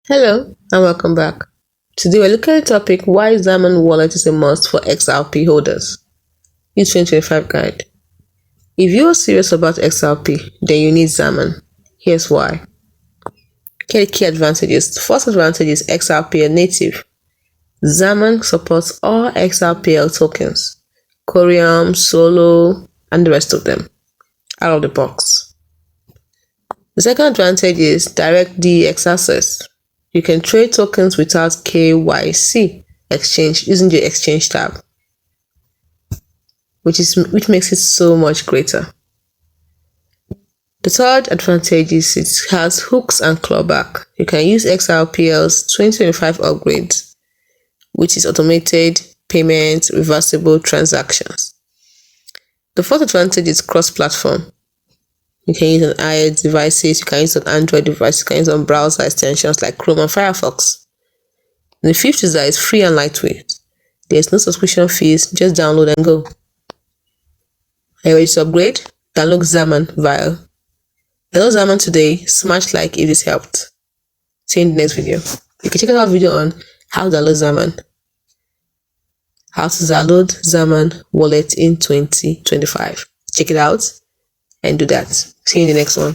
Hello and welcome back. Today we're looking at the topic why Xaman Wallet is a must for XRP holders. It's 2025 guide. If you're serious about XRP, then you need Xaman. Here's why. Here are the key advantages. The first advantage is XRPL native. Xaman supports all XRPL tokens, Corium, Solo, and the rest of them, out of the box. The second advantage is direct DEX access. You can trade tokens without KYC exchange using the exchange tab, which makes it so much greater. The third advantage is it has hooks and clawback. You can use XRPL's 2025 upgrades, which is automated payment, reversible transactions. The fourth advantage is cross-platform. You can use on iOS devices, you can use on Android devices, you can use on browser extensions like Chrome and Firefox. And the fifth is that it's free and lightweight. There's no subscription fees, just download and go. Are you ready to upgrade? Download Xaman via. Download Xaman today, smash like if this helped. See you in the next video. You can check out our video on how to download Xaman. How to download Xaman Wallet in 2025. Check it out and do that. See you in the next one.